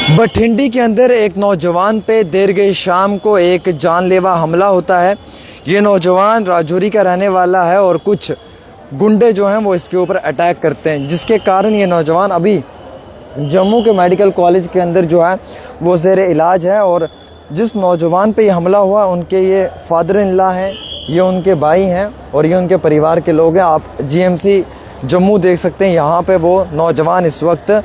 बठिंडी के अंदर एक नौजवान पे देर गई शाम को एक जानलेवा हमला होता है। ये नौजवान राजौरी का रहने वाला है और कुछ गुंडे जो हैं वो इसके ऊपर अटैक करते हैं, जिसके कारण ये नौजवान अभी जम्मू के मेडिकल कॉलेज के अंदर जो है वो ज़ेर इलाज है। और जिस नौजवान पे ये हमला हुआ उनके ये फादर इन लॉ हैं, ये उनके भाई हैं और ये उनके परिवार के लोग हैं। आप जीएमसी जम्मू देख सकते हैं, यहाँ पे वो नौजवान इस वक्त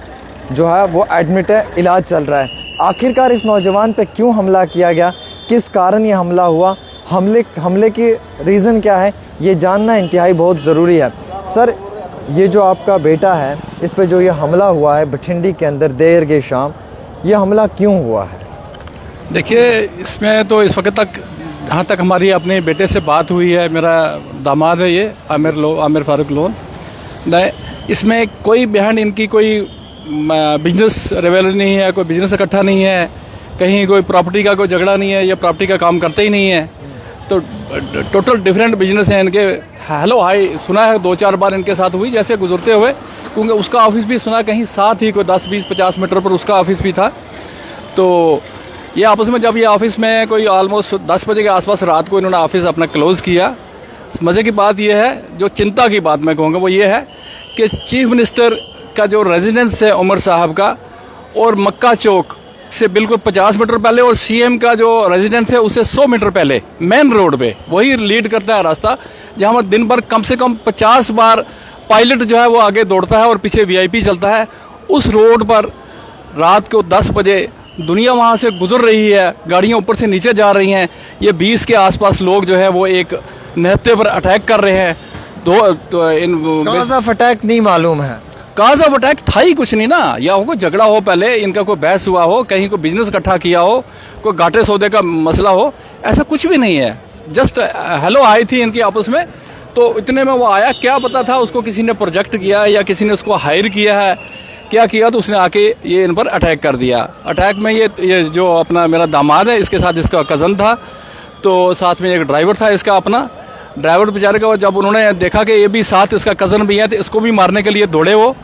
जो है वो एडमिट है, इलाज चल रहा है। आखिरकार इस नौजवान पे क्यों हमला किया गया, किस कारण ये हमला हुआ, हमले की रीज़न क्या है, ये जानना इंतहाई बहुत ज़रूरी है। सर, ये जो आपका बेटा है, इस पे जो ये हमला हुआ है बठिंडी के अंदर देर के शाम, ये हमला क्यों हुआ है? देखिए, इसमें तो इस वक्त तक जहाँ तक हमारी अपने बेटे से बात हुई है, मेरा दामाद है ये आमिर फारूक लोन, इसमें कोई बहन इनकी कोई बिजनेस रिवेल नहीं है, कोई बिजनेस इकट्ठा नहीं है, कहीं कोई प्रॉपर्टी का कोई झगड़ा नहीं है, ये प्रॉपर्टी का काम करते ही नहीं है। तो टोटल डिफरेंट बिजनेस हैं इनके। हेलो हाई सुना है 2-4 बार इनके साथ हुई जैसे गुजरते हुए, क्योंकि उसका ऑफिस भी सुना कहीं साथ ही कोई 10-20-50 मीटर पर उसका ऑफिस भी था। तो ये आपस में जब ये ऑफिस में कोई ऑलमोस्ट 10 बजे के आसपास रात को इन्होंने ऑफिस अपना क्लोज़ किया। मज़े की बात ये है, जो चिंता की बात मैं कहूँगा वो ये है कि चीफ मिनिस्टर का जो रेजिडेंस है उमर साहब का, और मक्का चौक से बिल्कुल 50 मीटर पहले, और सीएम का जो रेजिडेंस है उससे 100 मीटर पहले मेन रोड पे वही लीड करता है रास्ता, जहाँ पर दिन भर कम से कम 50 बार पायलट जो है वो आगे दौड़ता है और पीछे वीआईपी चलता है। उस रोड पर रात को 10 बजे दुनिया वहाँ से गुजर रही है, गाड़ियाँ ऊपर से नीचे जा रही हैं। ये 20 के आसपास लोग जो है वो एक निहत्थे पर अटैक कर रहे हैं। कॉज ऑफ अटैक नहीं मालूम है, काज ऑफ अटैक था ही कुछ नहीं ना, या हो कोई झगड़ा हो, पहले इनका कोई बहस हुआ हो, कहीं कोई बिजनेस इकट्ठा किया हो, कोई घाटे सौदे का मसला हो, ऐसा कुछ भी नहीं है। जस्ट हेलो आई थी इनकी आपस में, तो इतने में वो आया। क्या पता था उसको किसी ने प्रोजेक्ट किया या किसी ने उसको हायर किया है, क्या किया, तो उसने आके ये इन पर अटैक कर दिया। अटैक में ये जो अपना मेरा दामाद है, इसके साथ इसका कज़न था, तो साथ में एक ड्राइवर था इसका अपना। ड्राइवर बेचारे का जब उन्होंने देखा कि ये भी साथ इसका कज़न भी है, तो इसको भी मारने के लिए दौड़े वो।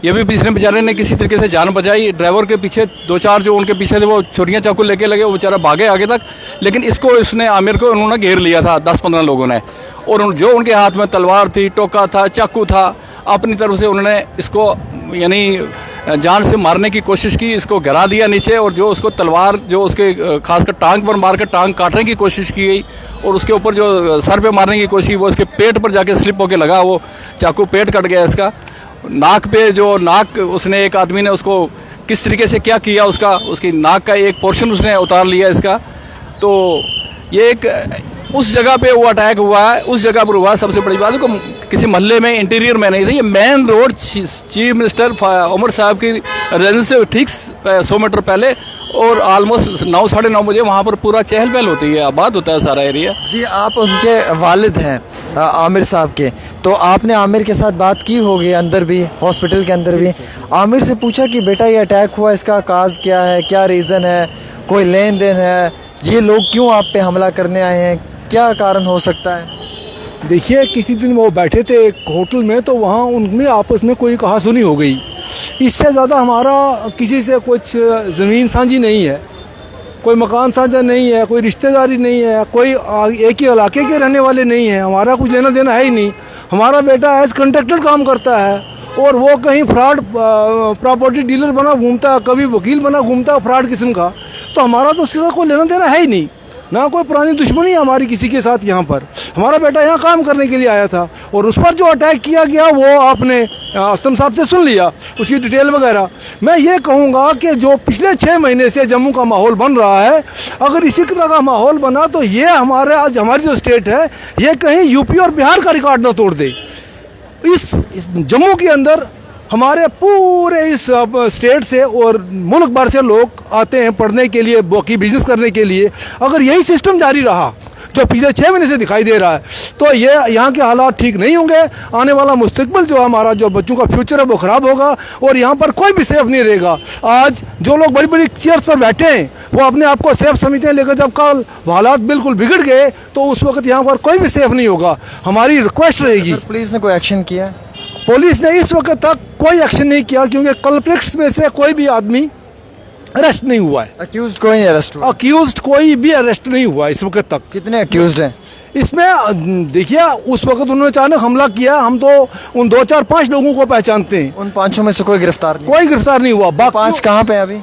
ये भी पिछले बेचारे ने किसी तरीके से जान बचाई। ड्राइवर के पीछे 2-4 जो उनके पीछे थे वो छुरियाँ चाकू लेके लगे, वो बेचारा भागे आगे तक, लेकिन इसको इसने आमिर को उन्होंने घेर लिया था 10-15 लोगों ने, और जो उनके हाथ में तलवार थी, टोका था, चाकू था, अपनी तरफ से उन्होंने इसको यानी जान से मारने की कोशिश की। इसको गिरा दिया नीचे, और जो उसको तलवार जो उसके खासकर टांग पर मार कर टांग काटने की कोशिश की गई, और उसके ऊपर जो सर पे मारने की कोशिश वो उसके पेट पर जाके स्लिप होके लगा, वो चाकू पेट कट गया इसका। नाक पे जो नाक उसने एक आदमी ने उसको किस तरीके से क्या किया, उसकी नाक का एक पोर्शन उसने उतार लिया इसका। तो ये एक उस जगह पे वो अटैक हुआ है, उस जगह पर हुआ। सबसे बड़ी बात है को किसी मोहल्ले में इंटीरियर में नहीं था, ये main road chief minister Omar साहब की रेजिडेंस से ठीक 100 मीटर पहले, और ऑलमोस्ट 9-9:30 बजे वहाँ पर पूरा चहल पहल होती है, आबाद होता है सारा एरिया। जी, आप उनके वालिद हैं आमिर साहब के, तो आपने आमिर के साथ बात की होगी अंदर भी, हॉस्पिटल के अंदर भी। आमिर से पूछा कि बेटा ये अटैक हुआ, इसका काज क्या है, क्या रीज़न है, कोई लेन देन है, ये लोग क्यों आप पे हमला करने आए हैं, क्या कारण हो सकता है? देखिए, किसी दिन वो बैठे थे एक होटल में, तो वहाँ उनमें आपस में कोई कहासुनी हो गई। इससे ज़्यादा हमारा किसी से कुछ ज़मीन साझी नहीं है, कोई मकान साझा नहीं है, कोई रिश्तेदारी नहीं है, कोई एक ही इलाके के रहने वाले नहीं हैं, हमारा कुछ लेना देना है ही नहीं। हमारा बेटा एज कंट्रैक्टर काम करता है, और वो कहीं फ्रॉड प्रॉपर्टी डीलर बना घूमता है, कभी वकील बना घूमता है फ्रॉड किस्म का। तो हमारा तो उसके साथ कोई लेना देना है ही नहीं, ना कोई पुरानी दुश्मनी है हमारी किसी के साथ। यहाँ पर हमारा बेटा यहाँ काम करने के लिए आया था, और उस पर जो अटैक किया गया वो आपने असलम साहब से सुन लिया, उसकी डिटेल वगैरह। मैं ये कहूँगा कि जो पिछले 6 महीने से जम्मू का माहौल बन रहा है, अगर इसी तरह का माहौल बना तो ये आज हमारी जो स्टेट है, ये कहीं यूपी और बिहार का रिकॉर्ड ना तोड़ दे। इस जम्मू के अंदर हमारे पूरे इस स्टेट से और मुल्क भर से लोग आते हैं पढ़ने के लिए, बाकी बिजनेस करने के लिए। अगर यही सिस्टम जारी रहा जो पिछले 6 महीने से दिखाई दे रहा है, तो ये यहाँ के हालात ठीक नहीं होंगे। आने वाला मुस्तकबिल जो हमारा, जो बच्चों का फ्यूचर है वो ख़राब होगा, और यहाँ पर कोई भी सेफ नहीं रहेगा। आज जो लोग बड़ी बड़ी चेयर्स पर बैठे हैं वो अपने आप को सेफ समझते हैं, लेकिन जब कल हालात बिल्कुल बिगड़ गए तो उस वक्त यहाँ पर कोई भी सेफ नहीं होगा। हमारी रिक्वेस्ट रहेगी। पुलिस ने कोई एक्शन किया? पुलिस ने इस वक्त तक कोई एक्शन नहीं किया, क्योंकि कल्प्रिट्स में से कोई भी आदमी अरेस्ट नहीं हुआ है। अक्यूज्ड कोई नहीं अरेस्ट हुआ? अक्यूज्ड कोई भी अरेस्ट नहीं हुआ इस वक्त तक। कितने अक्यूज्ड हैं? इसमें देखिए उस वक्त उन्होंने अचानक हमला किया, हम तो उन 2 4 5 लोगों को पहचानते हैं। उन 5 में से कोई गिरफ्तार नहीं? कोई गिरफ्तार नहीं हुआ। बाकी 5 कहाँ पे हैं अभी?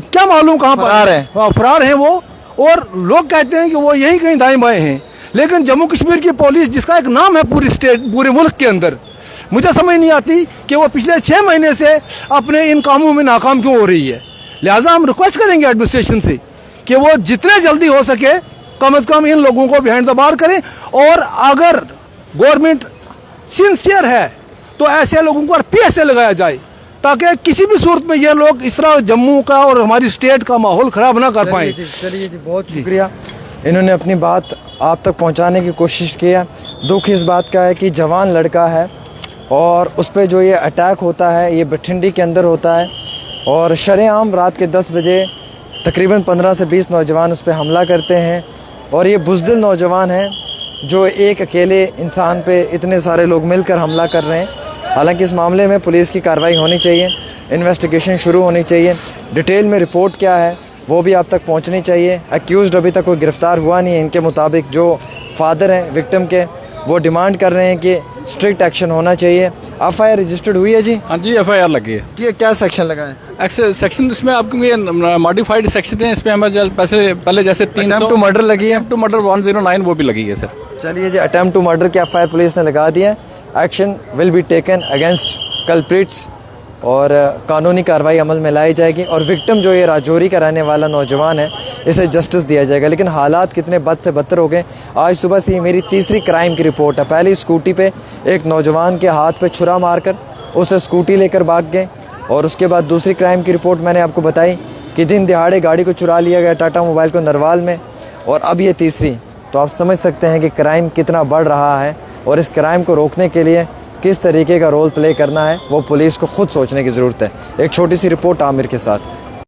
क्या मालूम कहाँ पर फरार हैं। हाँ, फरार हैं वो। और लोग कहते हैं कि वो यहीं कहीं दाएं बाएं हैं, लेकिन जम्मू कश्मीर की पुलिस जिसका एक नाम है पूरी स्टेट पूरे मुल्क के अंदर, मुझे समझ नहीं आती कि वो पिछले 6 महीने से अपने इन कामों में नाकाम क्यों हो रही है। लिहाजा हम रिक्वेस्ट करेंगे एडमिनिस्ट्रेशन से कि वो जितने जल्दी हो सके कम से कम इन लोगों को बिहाइंड द बार करें। और अगर गवर्नमेंट सिंसियर है तो ऐसे लोगों को PSA लगाया जाए, ताकि किसी भी सूरत में ये लोग इस तरह जम्मू का और हमारी स्टेट का माहौल ख़राब ना कर पाएँ। चलिए जी, बहुत शुक्रिया। इन्होंने अपनी बात आप तक पहुंचाने की कोशिश की है। दुख इस बात का है कि जवान लड़का है और उस पर जो ये अटैक होता है ये बठिंडी के अंदर होता है और शरेआम रात के 10 बजे तकरीबन 15 से 20 नौजवान उस पर हमला करते हैं। और ये बुज़दिल नौजवान हैं जो एक अकेले इंसान पे इतने सारे लोग मिलकर हमला कर रहे हैं। हालांकि इस मामले में पुलिस की कार्रवाई होनी चाहिए, इन्वेस्टिगेशन शुरू होनी चाहिए, डिटेल में रिपोर्ट क्या है वो भी आप तक पहुंचनी चाहिए। अक्यूज़ड अभी तक कोई गिरफ़्तार हुआ नहीं है। इनके मुताबिक जो फादर हैं विक्टिम के वो डिमांड कर रहे हैं कि स्ट्रिक्ट एक्शन होना चाहिए। FIR रजिस्टर्ड हुई है जी? हाँ जी, FIR लगी है। कि क्या सेक्शन लगा है? सेक्शन इसमें आपको ये मॉडिफाइड सेक्शन है, इसमें हमें पहले जैसे 300 अटेम्प्ट टू मर्डर लगी है? टू मर्डर 109 वो भी लगी है सर। चलिए जी, अटेम्प्ट टू मर्डर की FIR पुलिस ने लगा दी है। Action will be taken against culprits और कानूनी कार्रवाई अमल में लाई जाएगी। और विक्टिम जो ये राजौरी का रहने वाला नौजवान है इसे जस्टिस दिया जाएगा। लेकिन हालात कितने बद से बदतर हो गए। आज सुबह से ये मेरी तीसरी क्राइम की रिपोर्ट है। पहली स्कूटी पे एक नौजवान के हाथ पे छुरा मारकर उसे स्कूटी लेकर भाग गए और उसके बाद दूसरी क्राइम की रिपोर्ट मैंने आपको बताई कि दिन दिहाड़े गाड़ी को चुरा लिया गया टाटा मोबाइल को नरवाल में, और अब ये तीसरी। तो आप समझ सकते हैं कि क्राइम कितना बढ़ रहा है और इस क्राइम को रोकने के लिए किस तरीके का रोल प्ले करना है वो पुलिस को खुद सोचने की ज़रूरत है। एक छोटी सी रिपोर्ट आमिर के साथ।